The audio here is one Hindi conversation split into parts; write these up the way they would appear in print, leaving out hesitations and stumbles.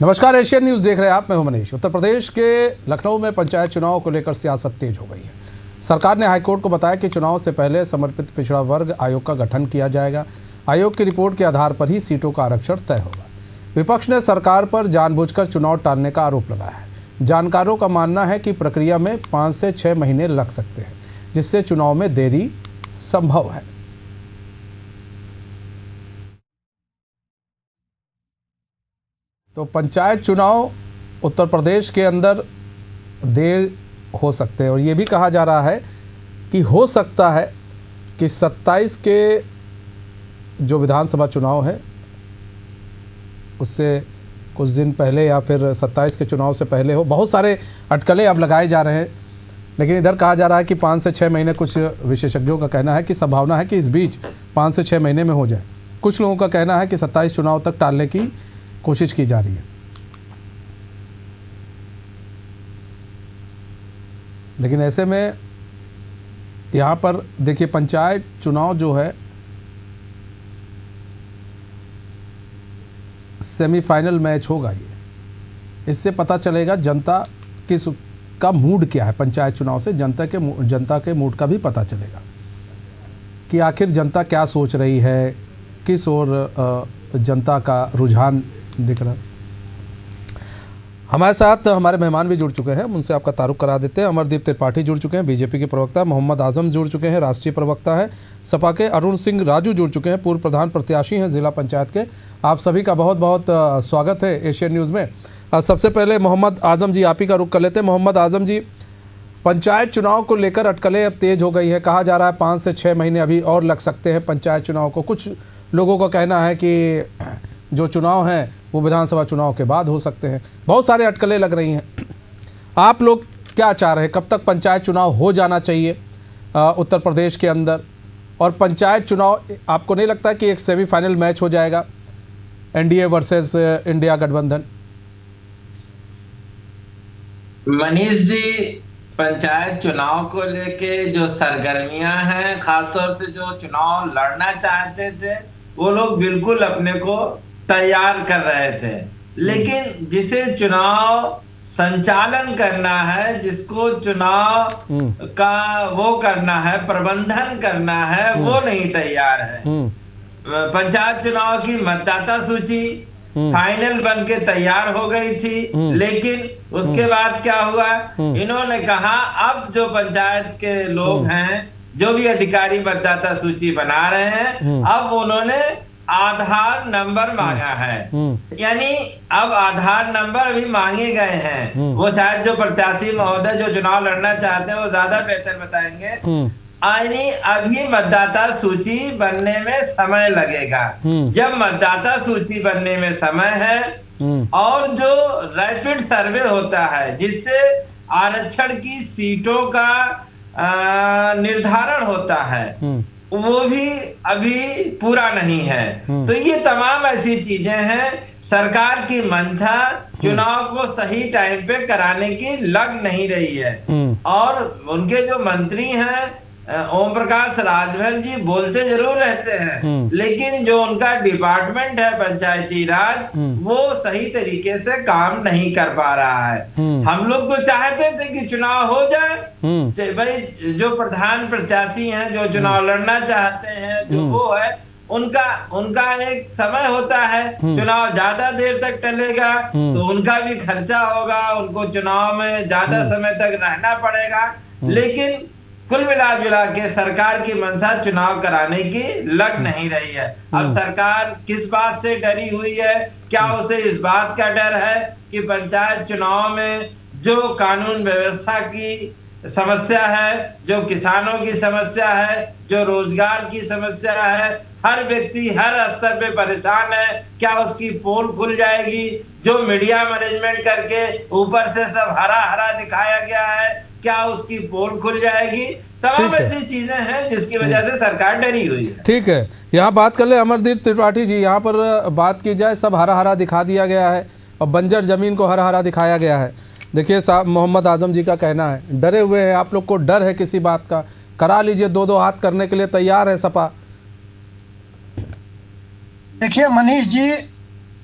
नमस्कार, एशियन न्यूज़ देख रहे हैं आप। मैं हूं मनीष। उत्तर प्रदेश के लखनऊ में पंचायत चुनाव को लेकर सियासत तेज हो गई है। सरकार ने हाईकोर्ट को बताया कि चुनाव से पहले समर्पित पिछड़ा वर्ग आयोग का गठन किया जाएगा। आयोग की रिपोर्ट के आधार पर ही सीटों का आरक्षण तय होगा। विपक्ष ने सरकार पर जानबूझकर चुनाव टालने का आरोप लगाया है। जानकारों का मानना है कि प्रक्रिया में 5 से 6 महीने लग सकते हैं, जिससे चुनाव में देरी संभव है। तो पंचायत चुनाव उत्तर प्रदेश के अंदर देर हो सकते हैं और ये भी कहा जा रहा है कि हो सकता है कि 27 के जो विधानसभा चुनाव है उससे कुछ दिन पहले या फिर 27 के चुनाव से पहले हो। बहुत सारे अटकलें अब लगाए जा रहे हैं, लेकिन इधर कहा जा रहा है कि 5 से 6 महीने, कुछ विशेषज्ञों का कहना है कि संभावना है कि इस बीच 5 से 6 महीने में हो जाए। कुछ लोगों का कहना है कि 27 चुनाव तक टालने की कोशिश की जा रही है। लेकिन ऐसे में यहाँ पर देखिए, पंचायत चुनाव जो है सेमीफाइनल मैच होगा। ये इससे पता चलेगा जनता किस का मूड क्या है। पंचायत चुनाव से जनता के मूड का भी पता चलेगा कि आखिर जनता क्या सोच रही है, किस ओर जनता का रुझान दिख रहा है। हमारे साथ हमारे मेहमान भी जुड़ चुके हैं, उनसे आपका तारुफ करा देते हैं। अमरदीप त्रिपाठी जुड़ चुके हैं, बीजेपी के प्रवक्ता। मोहम्मद आजम जुड़ चुके हैं, राष्ट्रीय प्रवक्ता है। सपा के अरुण सिंह राजू जुड़ चुके हैं, पूर्व प्रधान प्रत्याशी हैं जिला पंचायत के। आप सभी का बहुत बहुत स्वागत है एशियन न्यूज़ में। सबसे पहले मोहम्मद आजम जी, आप ही का रुख कर लेते हैं। मोहम्मद आजम जी, पंचायत चुनाव को लेकर अटकलें अब तेज हो गई है। कहा जा रहा है 5 से 6 महीने अभी और लग सकते हैं पंचायत चुनाव को। कुछ लोगों का कहना है कि जो चुनाव हैं वो विधानसभा चुनाव के बाद हो सकते हैं। बहुत सारे अटकलें लग रही हैं। आप लोग क्या चाह रहे हैं, कब तक पंचायत चुनाव हो जाना चाहिए उत्तर प्रदेश के अंदर? और पंचायत चुनाव आपको नहीं लगता कि एक सेमीफाइनल मैच हो जाएगा, एनडीए वर्सेस इंडिया गठबंधन? मनीष जी, पंचायत चुनाव को लेके जो सरगर्मियां हैं, खासतौर से जो चुनाव लड़ना चाहते थे वो लोग बिल्कुल अपने को तैयार कर रहे थे। लेकिन जिसे चुनाव संचालन करना है, जिसको चुनाव का वो करना है, प्रबंधन करना है, वो नहीं तैयार है। पंचायत चुनाव की मतदाता सूची फाइनल बन के तैयार हो गई थी, लेकिन उसके बाद क्या हुआ, इन्होंने कहा अब जो पंचायत के लोग हैं, जो भी अधिकारी मतदाता सूची बना रहे हैं, अब उन्होंने आधार नंबर मांगा है। यानी अब आधार नंबर अभी मांगे गए हैं। वो शायद जो प्रत्याशी महोदय जो चुनाव लड़ना चाहते हैं वो ज्यादा बेहतर बताएंगे। यानी अभी मतदाता सूची बनने में समय लगेगा। जब मतदाता सूची बनने में समय है और जो रैपिड सर्वे होता है जिससे आरक्षण की सीटों का निर्धारण होता है, वो भी अभी पूरा नहीं है। तो ये तमाम ऐसी चीजें हैं। सरकार की मंशा चुनाव को सही टाइम पे कराने की लग नहीं रही है। और उनके जो मंत्री हैं ओम प्रकाश राजभर जी बोलते जरूर रहते हैं, लेकिन जो उनका डिपार्टमेंट है पंचायती राज, वो सही तरीके से काम नहीं कर पा रहा है। हम लोग तो चाहते थे कि चुनाव हो जाए। भाई जो प्रधान प्रत्याशी हैं, जो चुनाव लड़ना चाहते हैं, जो वो है, उनका एक समय होता है। चुनाव ज्यादा देर तक टलेगा तो उनका भी खर्चा होगा, उनको चुनाव में ज्यादा समय तक रहना पड़ेगा। लेकिन कुल मिला के सरकार की मंशा चुनाव कराने की लग नहीं रही है। अब सरकार किस बात से डरी हुई है? क्या उसे इस बात का डर है कि पंचायत चुनाव में जो कानून व्यवस्था की समस्या है, जो किसानों की समस्या है, जो रोजगार की समस्या है, हर व्यक्ति हर स्तर पे परेशान है, क्या उसकी पोल खुल जाएगी? जो मीडिया मैनेजमेंट करके ऊपर से सब हरा हरा दिखाया गया है, क्या उसकी पोल खुल जाएगी? तमाम ऐसी चीजें हैं जिसकी वजह से सरकार डरी हुई है। ठीक है, यहाँ बात कर ले अमरदीप त्रिपाठी जी। यहाँ पर बात की जाए, सब हरा हरा दिखा दिया गया है और बंजर जमीन को हरा हरा दिखाया गया है। देखिए साहब, मोहम्मद आजम जी का कहना है डरे हुए हैं। आप लोग को डर है किसी बात का? करा लीजिए, 2-2 हाथ करने के लिए तैयार है सपा। देखिए मनीष जी,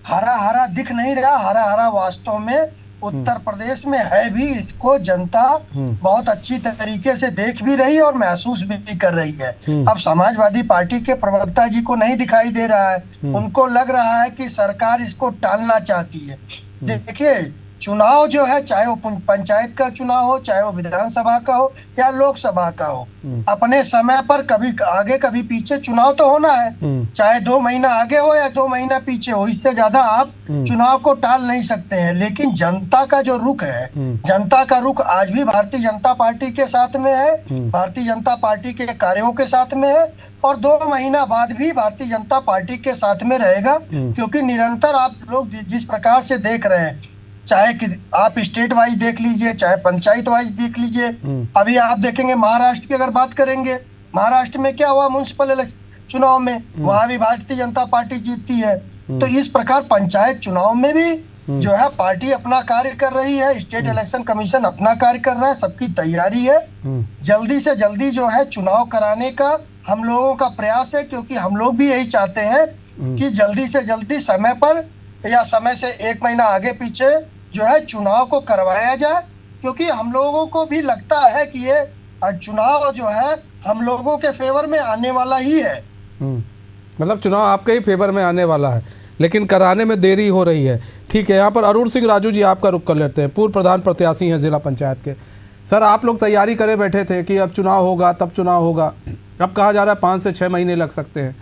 हरा हरा दिख नहीं रहा, हरा हरा वास्तव में उत्तर प्रदेश में है भी। इसको जनता बहुत अच्छी तरीके से देख भी रही है और महसूस भी कर रही है। अब समाजवादी पार्टी के प्रवक्ता जी को नहीं दिखाई दे रहा है, उनको लग रहा है कि सरकार इसको टालना चाहती है। देखिए, चुनाव जो है, चाहे वो पंचायत का चुनाव हो, चाहे वो विधानसभा का हो या लोकसभा का हो, अपने समय पर कभी आगे कभी पीछे चुनाव तो होना है। चाहे 2 महीना आगे हो या 2 महीना पीछे हो, इससे ज्यादा आप चुनाव को टाल नहीं सकते हैं। लेकिन जनता का जो रुख है, जनता का रुख आज भी भारतीय जनता पार्टी के साथ में है, भारतीय जनता पार्टी के कार्यों के साथ में है, और 2 महीना बाद भी भारतीय जनता पार्टी के साथ में रहेगा। क्योंकि निरंतर आप लोग जिस प्रकार से देख रहे हैं, चाहे कि आप स्टेट वाइज देख लीजिए, चाहे पंचायत वाइज देख लीजिए। अभी आप देखेंगे महाराष्ट्र की अगर बात करेंगे, महाराष्ट्र में क्या हुआ म्युनिसिपल चुनाव में, वहां भी भारतीय जनता पार्टी जीतती है। तो इस प्रकार पंचायत चुनाव में भी जो है पार्टी अपना कार्य कर रही है, स्टेट इलेक्शन कमीशन अपना कार्य कर रहा है, सबकी तैयारी है। जल्दी से जल्दी जो है चुनाव कराने का हम लोगों का प्रयास है, क्योंकि हम लोग भी यही चाहते हैं कि जल्दी से जल्दी समय पर या समय से 1 महीना आगे पीछे जो है चुनाव को करवाया जाए। क्योंकि हम लोगों को भी लगता है कि ये चुनाव जो है हम लोगों के फेवर में आने वाला ही है। मतलब चुनाव आपके ही फेवर में आने वाला है, लेकिन कराने में देरी हो रही है। ठीक है, यहाँ पर अरुण सिंह राजू जी आपका रुख कर लेते हैं, पूर्व प्रधान प्रत्याशी हैं जिला पंचायत के। सर, आप लोग तैयारी करे बैठे थे कि अब चुनाव होगा तब चुनाव होगा, अब कहा जा रहा है 5 से 6 महीने लग सकते हैं।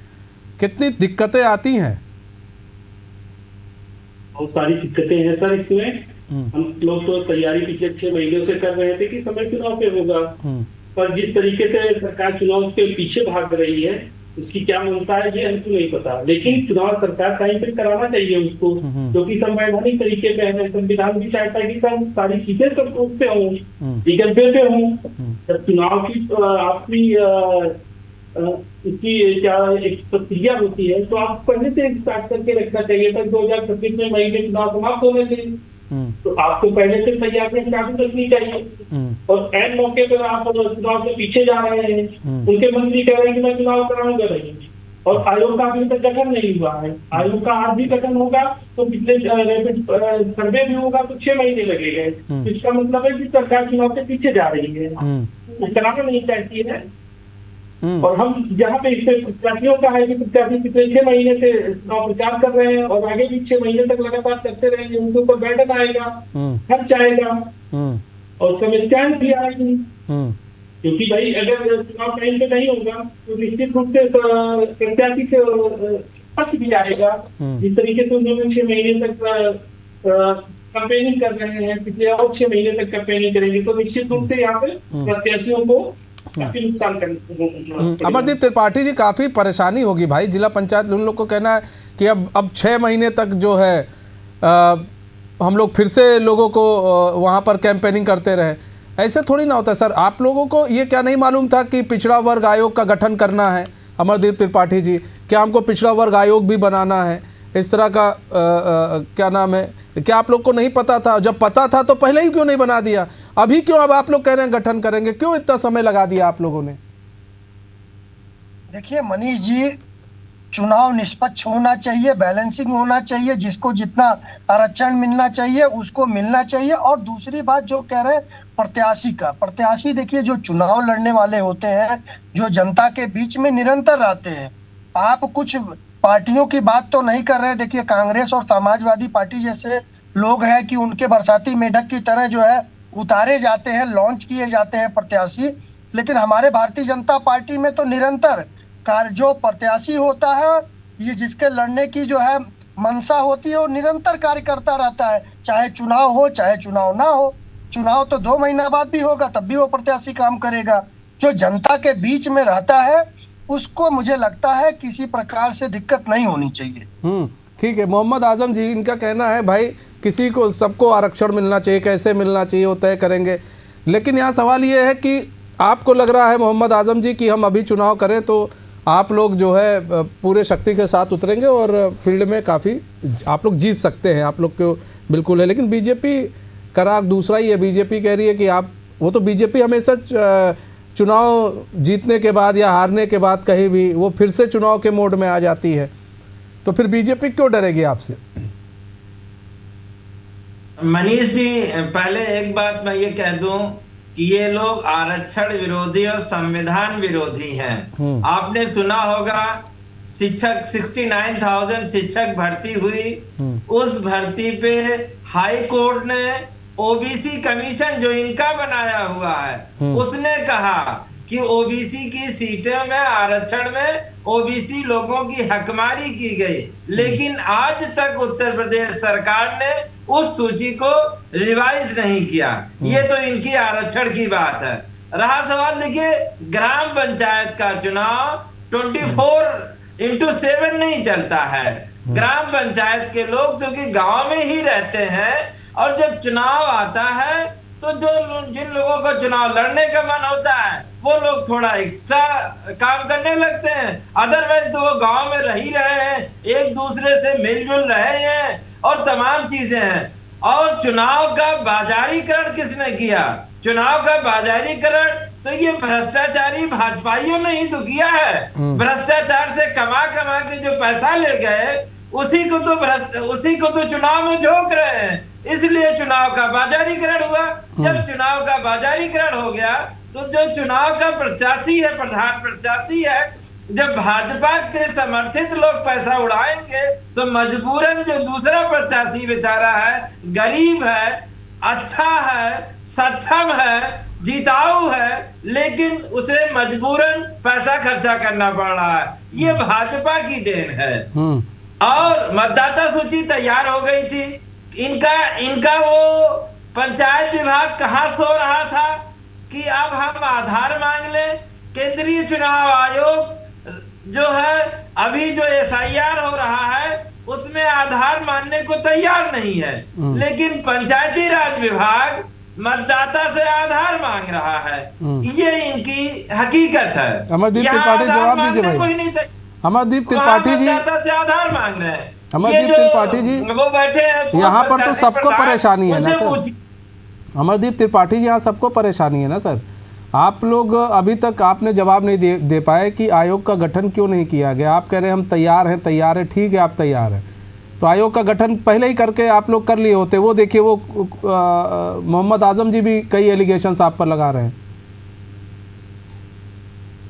कितनी दिक्कतें आती हैं? बहुत सारी दिक्कतें हैं सर इसमें। हम लोग तो तैयारी पिछले 6 महीनों से कर रहे थे कि समय चुनाव पे होगा, पर जिस तरीके से सरकार चुनाव के पीछे भाग रही है, उसकी क्या मनता है ये हमको नहीं पता। लेकिन चुनाव सरकार टाइम पे कराना चाहिए उसको, क्योंकि संवैधानिक तरीके पे है। संविधान भी चाहता है कि सब सारी चीजें सब उस पे हों, लीगल पे हों। जब चुनाव की आपकी इसकी क्या एक प्रक्रिया होती है, तो आप पहले से स्टार्ट करके रखना चाहिए था। 2026 में मई में चुनाव समाप्त होने थे, तो आपको पहले से तैयारियां चालू रखनी चाहिए। और ऐन मौके पर आप चुनाव से पीछे जा रहे हैं, उनके मंत्री कह रहे हैं कि मैं चुनाव कराऊंगा नहीं, और आयोग का अभी तक गठन नहीं हुआ है। आयोग का आज भी गठन होगा तो पिछले सर्वे भी होगा तो 6 महीने लगेंगे। इसका मतलब है कि सरकार चुनाव से पीछे जा रही है, कराना नहीं चाहती है। और हम यहाँ पे इसमें प्रत्याशियों का है कि प्रत्याशी पिछले 6 महीने से चुनाव प्रचार कर रहे हैं और आगे भी 6 महीने तक लगातार करते रहेंगे। उनके ऊपर बैठक आएगा, खर्च आएगा और समस्याएं भी आएगी। क्योंकि भाई अगर चुनाव टाइम पे नहीं होगा तो निश्चित रूप से प्रत्याशी के पक्ष भी आएगा। जिस तरीके से उन्होंने 6 महीने तक कैंपेनिंग कर रहे हैं, पिछले और 6 महीने तक कैंपेनिंग करेंगे, तो निश्चित रूप से यहाँ पे प्रत्याशियों को अमरदीप त्रिपाठी जी, काफ़ी परेशानी होगी भाई। जिला पंचायत उन लोग को कहना है कि अब 6 महीने तक जो है हम लोग फिर से लोगों को वहाँ पर कैंपेनिंग करते रहे। ऐसे थोड़ी ना होता है सर। आप लोगों को ये क्या नहीं मालूम था कि पिछड़ा वर्ग आयोग का गठन करना है? अमरदीप त्रिपाठी जी, क्या हमको पिछड़ा वर्ग आयोग भी बनाना है? इस तरह का क्या नाम है, क्या आप लोग को नहीं पता था? जब पता था तो पहले ही क्यों नहीं बना दिया? अभी क्यों अब आप लोग कह रहे हैं गठन करेंगे? क्यों इतना समय लगा दिया आप लोगों ने? देखिए मनीष जी, चुनाव निष्पक्ष होना चाहिए, बैलेंसिंग होना चाहिए, जिसको जितना आरक्षण मिलना चाहिए उसको मिलना चाहिए। और दूसरी बात जो कह रहे हैं प्रत्याशी, देखिए जो चुनाव लड़ने वाले होते हैं, जो जनता के बीच में निरंतर रहते हैं। आप कुछ पार्टियों की बात तो नहीं कर रहे। देखिए कांग्रेस और समाजवादी पार्टी जैसे लोग हैं कि उनके बरसाती मेढक की तरह जो है उतारे जाते हैं, लॉन्च किए जाते हैं प्रत्याशी। लेकिन हमारे भारतीय जनता पार्टी में तो निरंतर जो प्रत्याशी होता है, ये जिसके लड़ने की जो है मंशा होती है, वो निरंतर कार्य करता रहता है, चाहे चुनाव हो चाहे चुनाव ना हो। चुनाव तो 2 महीना बाद भी होगा, तब भी वो प्रत्याशी काम करेगा। जो जनता के बीच में रहता है उसको मुझे लगता है किसी प्रकार से दिक्कत नहीं होनी चाहिए। ठीक है, मोहम्मद आजम जी, इनका कहना है भाई किसी को सबको आरक्षण मिलना चाहिए, कैसे मिलना चाहिए वो तय करेंगे। लेकिन यहाँ सवाल ये है कि आपको लग रहा है मोहम्मद आजम जी कि हम अभी चुनाव करें तो आप लोग जो है पूरे शक्ति के साथ उतरेंगे और फील्ड में काफ़ी आप लोग जीत सकते हैं, आप लोग को बिल्कुल है। लेकिन बीजेपी का राग दूसरा ही है। बीजेपी कह रही है कि आप, वो तो बीजेपी हमेशा चुनाव जीतने के बाद या हारने के बाद कहीं भी वो फिर से चुनाव के मोड में आ जाती है, तो फिर बीजेपी क्यों डरेगी आपसे? मनीष जी, पहले एक बात मैं ये कह दूं कि ये लोग आरक्षण विरोधी और संविधान विरोधी हैं। आपने सुना होगा शिक्षक 69,000 शिक्षक भर्ती हुई, उस भर्ती पे हाई कोर्ट ने ओबीसी कमीशन जो इनका बनाया हुआ है उसने कहा कि ओबीसी की सीटों में आरक्षण में ओबीसी लोगों की हकमारी की गई, लेकिन आज तक उत्तर प्रदेश सरकार ने उस सूची को रिवाइज नहीं किया। ये तो इनकी आरक्षण की बात है। रहा सवाल, देखिए ग्राम पंचायत का चुनाव 24x7 नहीं चलता है। ग्राम पंचायत के लोग जो कि गांव में ही रहते हैं, और जब चुनाव आता है तो जिन लोगों को चुनाव लड़ने का मन होता है वो लोग थोड़ा एक्स्ट्रा काम करने लगते हैं, अदरवाइज तो वो गांव में रह ही रहे हैं, एक दूसरे से मिलजुल रहे हैं और तमाम चीजें हैं। और चुनाव का बाजारीकरण किसने किया? चुनाव का बाजारीकरण तो ये भ्रष्टाचारी भाजपाइयों ने ही तो किया है। भ्रष्टाचार से कमा कमा के जो पैसा ले गए उसी को तो चुनाव में झोंक रहे हैं, इसलिए चुनाव का बाजारीकरण हुआ। जब चुनाव का बाजारीकरण हो गया तो जो चुनाव का प्रत्याशी है, प्रधान प्रत्याशी है, जब भाजपा के समर्थित लोग पैसा उड़ाएंगे तो मजबूरन जो दूसरा प्रत्याशी बेचारा है, गरीब है, अच्छा है, सक्षम है, जिताऊ है, लेकिन उसे मजबूरन पैसा खर्चा करना पड़ रहा है। ये भाजपा की देन है। और मतदाता सूची तैयार हो गई थी, इनका वो पंचायत विभाग कहां सो रहा था कि अब हम आधार मांग लें। केंद्रीय चुनाव आयोग जो है अभी जो एसआईआर हो रहा है उसमें आधार मानने को तैयार नहीं है, लेकिन पंचायती राज विभाग मतदाता से आधार मांग रहा है। ये इनकी हकीकत है। अमरदीप त्रिपाठी जवाब दीजिए भाई। अमरदीप त्रिपाठी जी से आधार मांग रहे हैं। अमरदीप त्रिपाठी जी वो बैठे हैं यहाँ पर तो सबको परेशानी है ना सर। अमरदीप त्रिपाठी जी यहाँ सबको परेशानी है ना सर। आप लोग अभी तक आपने जवाब नहीं दे पाए कि आयोग का गठन क्यों नहीं किया गया। आप कह रहे हैं हम तैयार हैं, ठीक है आप तैयार हैं, तो आयोग का गठन पहले ही करके आप लोग कर लिए होते। वो देखिए वो मोहम्मद आजम जी भी कई एलिगेशंस आप पर लगा रहे हैं।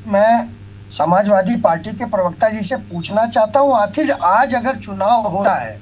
मैं समाजवादी पार्टी के प्रवक्ता जी से पूछना चाहता हूँ, आखिर आज अगर चुनाव होता है,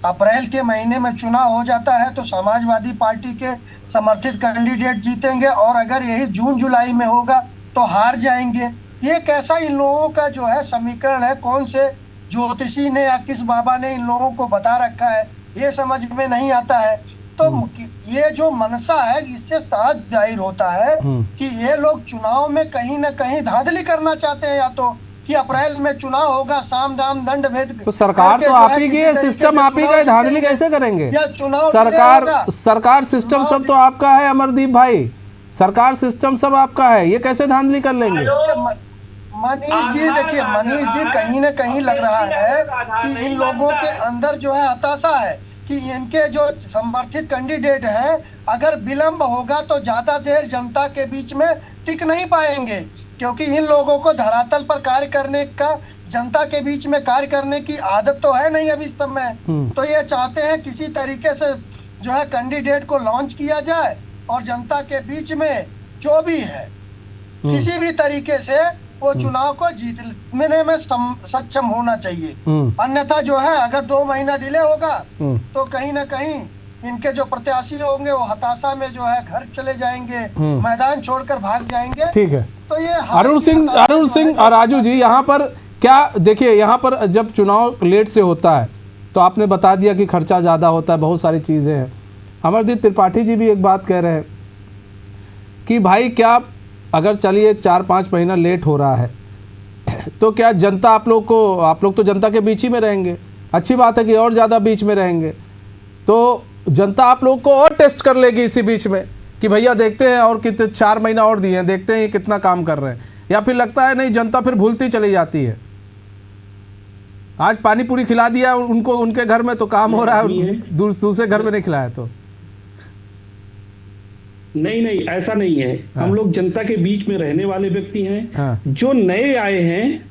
अप्रैल के महीने में चुनाव हो जाता है तो समाजवादी पार्टी के समर्थित कैंडिडेट जीतेंगे, और अगर यही जून जुलाई में होगा तो हार जाएंगे। ये कैसा इन लोगों का जो है समीकरण है? कौन से ज्योतिषी ने या किस बाबा ने इन लोगों को बता रखा है, ये समझ में नहीं आता है। तो ये जो मनसा है इससे साफ जाहिर होता है कि ये लोग चुनाव में कहीं ना कहीं धांधली करना चाहते हैं, या तो कि अप्रैल में चुनाव होगा, साम दाम दंड भेद। तो सरकार तो आप ही की है, सिस्टम आप ही का है, धांधली कैसे करेंगे? सरकार सिस्टम सब तो आपका है अमरदीप भाई, सरकार सिस्टम सब आपका है, ये कैसे धांधली कर लेंगे? मनीष जी देखिए, मनीष जी कहीं ना कहीं लग रहा है कि इन लोगों के अंदर जो है हताशा है कि इनके जो समर्थित कैंडिडेट हैं अगर विलंब होगा तो ज्यादा देर जनता के बीच में टिक नहीं पाएंगे, क्योंकि इन लोगों को धरातल पर कार्य करने का, जनता के बीच में कार्य करने की आदत तो है नहीं अभी इस समय। तो ये चाहते हैं किसी तरीके से जो है कैंडिडेट को लॉन्च किया जाए और जनता के बीच में जो भी है किसी भी तरीके से वो चुनाव को जीतने में सक्षम होना चाहिए। अन्यथा जो है अगर 2 महीना डिले होगा तो कहीं ना कहीं इनके जो प्रत्याशी होंगे वो हताशा में जो है घर चले जाएंगे, मैदान छोड़कर भाग जाएंगे। ठीक है। तो ये अरुण सिंह और राजू जी यहाँ पर क्या देखिए, यहाँ पर जब चुनाव लेट से होता है तो आपने बता दिया कि खर्चा ज़्यादा होता है, बहुत सारी चीज़ें हैं। अमरदीप त्रिपाठी जी भी एक बात कह रहे हैं कि भाई क्या अगर चलिए 4-5 महीना लेट हो रहा है तो क्या जनता आप लोग तो जनता के बीच ही में रहेंगे, अच्छी बात है कि और ज़्यादा बीच में रहेंगे, तो जनता आप लोग को और टेस्ट कर लेगी इसी बीच में कि भैया देखते हैं और कितने 4 महीना और दिए हैं, देखते हैं कितना काम कर रहे हैं। या फिर लगता है नहीं, जनता फिर भूलती चली जाती है। आज पानी पूरी खिला दिया उनको, उनके घर में तो काम हो रहा है, दूसरे घर में नहीं खिलाया तो नहीं ऐसा नहीं है। हम लोग जनता के बीच में रहने वाले व्यक्ति हैं। जो नए आए हैं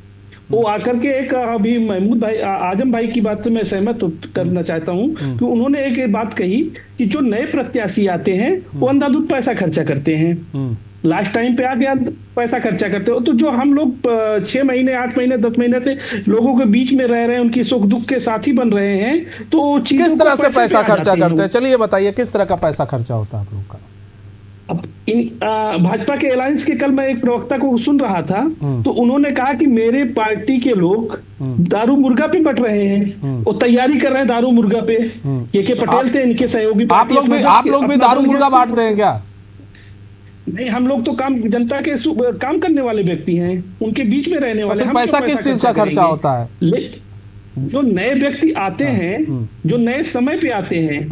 वो आकर के एक अभी महमूद भाई आजम भाई की बात से मैं सहमत करना चाहता हूँ कि उन्होंने एक बात कही कि जो नए प्रत्याशी आते हैं वो अंधाधुंध पैसा खर्चा करते हैं, लास्ट टाइम पे आ गया पैसा खर्चा करते हो। तो जो हम लोग 6 महीने 8 महीने 10 महीने से लोगों के बीच में रह रहे हैं, उनकी सुख दुख के साथी बन रहे हैं, तो किस तरह से पैसा खर्चा करते हैं? चलिए बताइए किस तरह का पैसा खर्चा होता है आप लोगों का? अब भाजपा के अलायंस के कल मैं एक प्रवक्ता को सुन रहा था, तो उन्होंने कहा कि मेरे पार्टी के लोग दारू मुर्गा पे बट रहे हैं, वो तैयारी कर रहे हैं दारू मुर्गा पे। के पटेल थे इनके सहयोगी। आप लोग भी दारू मुर्गा बांटते हैं क्या? नहीं, हम लोग तो काम जनता के काम करने वाले व्यक्ति हैं, उनके बीच में रहने वाले। हम पैसा किस चीज का खर्चा होता है? जो नए व्यक्ति आते हैं, जो नए समय पे आते हैं,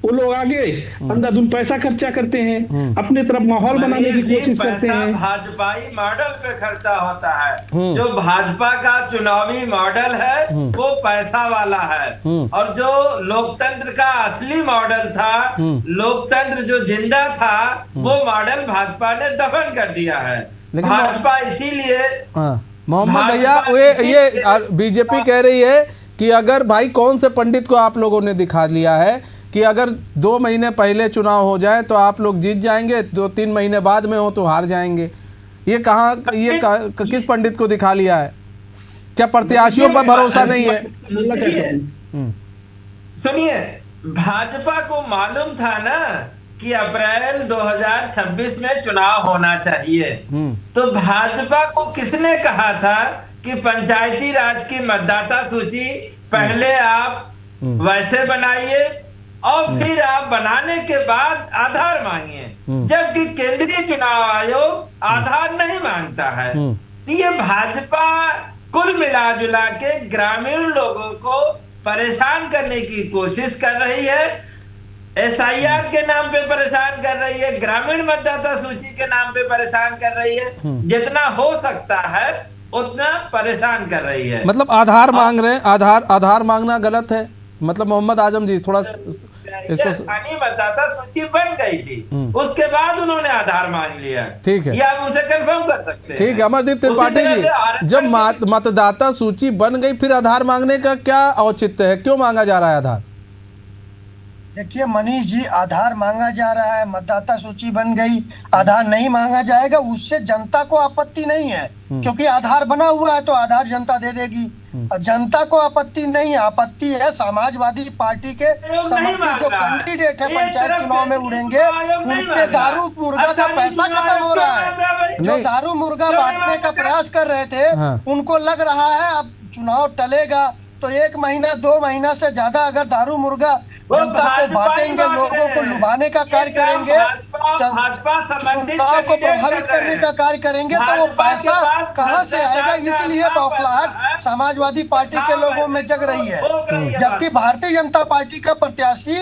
वो लोग आगे अंधाधुंध पैसा खर्चा करते हैं, अपने तरफ माहौल बनाने की कोशिश करते हैं। भाजपाई मॉडल पे खर्चा होता है। जो भाजपा का चुनावी मॉडल है वो पैसा वाला है, और जो लोकतंत्र का असली मॉडल था, लोकतंत्र जो जिंदा था, वो मॉडल भाजपा ने दफन कर दिया है। भाजपा इसीलिए मोहम्मद भैया ये बीजेपी कह रही है कि अगर भाई कौन से पंडित को आप लोगों ने दिखा लिया है कि अगर 2 महीने पहले चुनाव हो जाए तो आप लोग जीत जाएंगे, 2-3 महीने बाद में हो तो हार जाएंगे। ये किस पंडित को दिखा लिया है? क्या प्रत्याशियों पर भरोसा नहीं है? सुनिए, भाजपा को मालूम था ना कि अप्रैल 2026 में चुनाव होना चाहिए, तो भाजपा को किसने कहा था कि पंचायती राज की मतदाता सूची पहले आप वैसे बनाइए और फिर आप बनाने के बाद आधार मांगिए, जबकि केंद्रीय चुनाव आयोग आधार नहीं मांगता है। तो ये भाजपा कुल मिला जुला के ग्रामीण लोगों को परेशान करने की कोशिश कर रही है। SIR के नाम पे परेशान कर रही है, ग्रामीण मतदाता सूची के नाम पे परेशान कर रही है, जितना हो सकता है उतना परेशान कर रही है। मतलब आधार मांग रहे हैं, आधार मांगना गलत है? मतलब मोहम्मद आजम जी थोड़ा इसको, मतदाता सूची बन गई थी, उसके बाद उन्होंने आधार मांग लिया। ठीक है, ये आप उनसे कंफर्म कर सकते हैं। ठीक है अमरदीप त्रिपाठी जी, जब मतदाता सूची बन गई फिर आधार मांगने का क्या औचित्य है? क्यों मांगा जा रहा है आधार? देखिए मनीष जी, आधार मांगा जा रहा है, मतदाता सूची बन गई, आधार नहीं मांगा जाएगा, उससे जनता को आपत्ति नहीं है, क्योंकि आधार बना हुआ है तो आधार जनता दे देगी। जनता को आपत्ति नहीं है, आपत्ति है समाजवादी पार्टी के समर्थित जो कैंडिडेट है पंचायत चुनाव में उड़ेंगे, उनके दारू मुर्गा का पैसा खत्म हो रहा है। जो दारू मुर्गा बांटने का प्रयास कर रहे थे, उनको लग रहा है अब चुनाव टलेगा तो 1 महीना 2 महीना से ज्यादा अगर दारू मुर्गा जनता को बांटेंगे, लोगों को लुभाने का कार्य करेंगे, चुनाव को प्रभावित करने का कार्य करेंगे, तो वो पैसा कहां से आएगा? इसलिए बौखलाहट समाजवादी पार्टी के लोगों में जग रही है। जबकि भारतीय जनता पार्टी का प्रत्याशी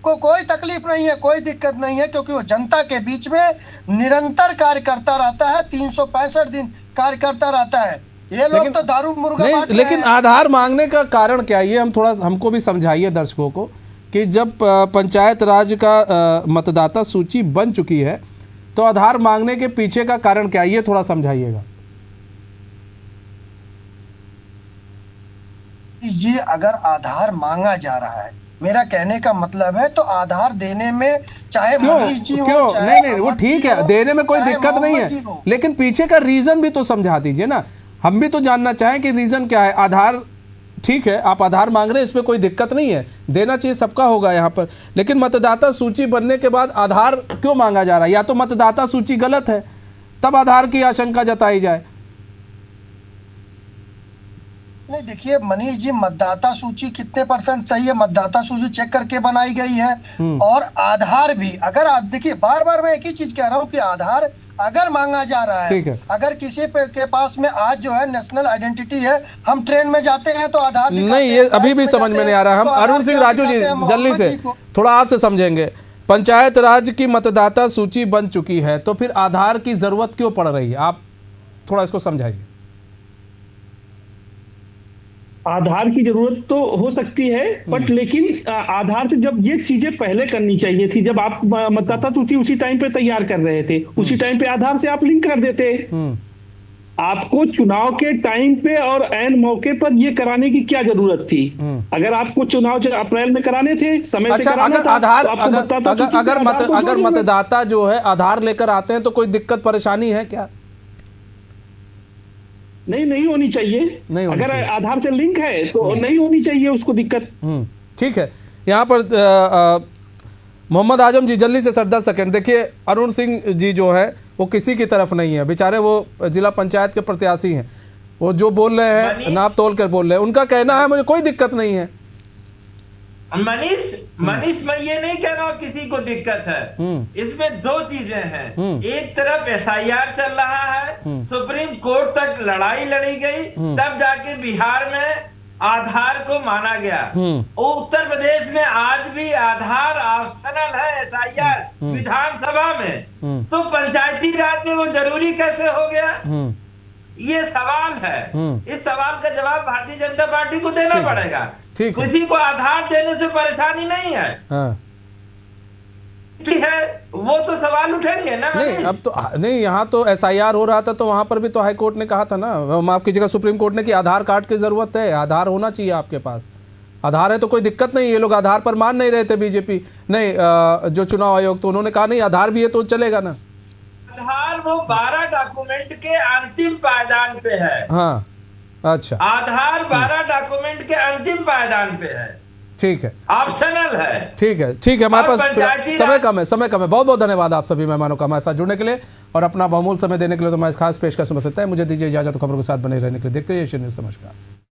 को कोई तकलीफ नहीं है, कोई दिक्कत नहीं है, क्योंकि वो जनता के बीच में निरंतर कार्य करता रहता है, 365 दिन कार्य करता रहता है। ये लोग तो दारू मुर्गा बांट रहे हैं। लेकिन आधार मांगने का कारण क्या है? ये हमको भी समझाइए दर्शकों को कि जब पंचायत राज का मतदाता सूची बन चुकी है तो आधार मांगने के पीछे का कारण क्या है? ये थोड़ा समझाइएगा जी। अगर आधार मांगा जा रहा है, मेरा कहने का मतलब है, तो आधार देने में चाहे मनीष जी क्यों नहीं वो ठीक है, देने में कोई दिक्कत नहीं है, लेकिन पीछे का रीजन भी तो समझा दीजिए ना। हम भी तो जानना चाहें कि रीजन क्या है। आधार ठीक है, आप आधार मांग रहे हैं, इसमें कोई दिक्कत नहीं है, देना चाहिए, सबका होगा यहाँ पर, लेकिन मतदाता सूची बनने के बाद आधार क्यों मांगा जा रहा है? या तो मतदाता सूची गलत है तब आधार की आशंका जताई जाए। नहीं देखिए मनीष जी, मतदाता सूची कितने % सही है? मतदाता सूची चेक करके बनाई गई है, और आधार भी अगर देखिए, बार बार मैं एक ही चीज कह रहा हूँ कि आधार अगर मांगा जा रहा है, अगर किसी के पास में आज जो है नेशनल आइडेंटिटी है, हम ट्रेन में जाते हैं तो आधार नहीं, ये अभी भी समझ में नहीं आ रहा। हम अरुण सिंह राजू जी जल्दी से थोड़ा आपसे समझेंगे। पंचायत राज की मतदाता सूची बन चुकी है तो फिर आधार की जरूरत क्यों पड़ रही है? आप थोड़ा इसको समझाइए। आधार की जरूरत तो हो सकती है, बट लेकिन आधार से जब ये चीजें पहले करनी चाहिए थी, जब आप मतदाता सूची उसी टाइम पे तैयार कर रहे थे, उसी टाइम पे आधार से आप लिंक कर देते। आपको चुनाव के टाइम पे और ऐन मौके पर ये कराने की क्या जरूरत थी? अगर आपको चुनाव अप्रैल में कराने थे, समय अच्छा, से कराना अगर था, आधार तो आपको बताता तो ठीक है, अगर मतदाता जो है आधार लेकर आते हैं तो कोई दिक्कत परेशानी है क्या? नहीं होनी चाहिए। अगर आधार से लिंक है तो नहीं होनी चाहिए उसको दिक्कत। ठीक है। यहाँ पर मोहम्मद आजम जी जल्दी से सर 10 सेकंड। देखिए, अरुण सिंह जी जो है वो किसी की तरफ नहीं है, बेचारे वो जिला पंचायत के प्रत्याशी हैं। वो जो बोल रहे हैं नाप तोल कर बोल रहे हैं, उनका कहना है मुझे कोई दिक्कत नहीं है। मनीष मैं ये नहीं कह रहा हूँ किसी को दिक्कत है। इसमें दो चीजें हैं। एक तरफ एसआईआर चल रहा है, सुप्रीम कोर्ट तक लड़ाई लड़ी गई, तब जाके बिहार में आधार को माना गया। उत्तर प्रदेश में आज भी आधार ऑप्शनल है, एसआईआर विधानसभा में, तो पंचायती राज में वो जरूरी कैसे हो गया? ये सवाल है। इस सवाल का जवाब भारतीय जनता पार्टी को देना पड़ेगा। किसी को आधार देने से परेशानी नहीं है। है वो तो सवाल उठेंगे ना। नहीं अब तो नहीं, यहाँ तो एसआईआर हो रहा था तो वहां पर भी तो हाई कोर्ट ने कहा था ना, माफ कीजिएगा सुप्रीम कोर्ट ने, कि आधार कार्ड की जरूरत है, आधार होना चाहिए आपके पास। आधार है तो कोई दिक्कत नहीं। ये लोग आधार पर मान नहीं रहे थे, बीजेपी नहीं, जो चुनाव आयोग, तो उन्होंने कहा नहीं आधार भी है तो चलेगा ना। आधार वो 12 डॉक्यूमेंट के अंतिम पायदान पे है। हाँ अच्छा, आधार 12 डॉक्यूमेंट के अंतिम पायदान पे है। ठीक है, ऑप्शनल है। ठीक है, ठीक है। हमारे पास समय कम है। बहुत बहुत धन्यवाद आप सभी मेहमानों का हमारे साथ जुड़ने के लिए और अपना बहुमूल्य समय देने के लिए। तो मैं इस खास पेशकश में सकता है, मुझे दीजिए इजाजत, खबरों के साथ बने रहने के लिए देखते रहिए एशियन न्यूज़। नमस्कार।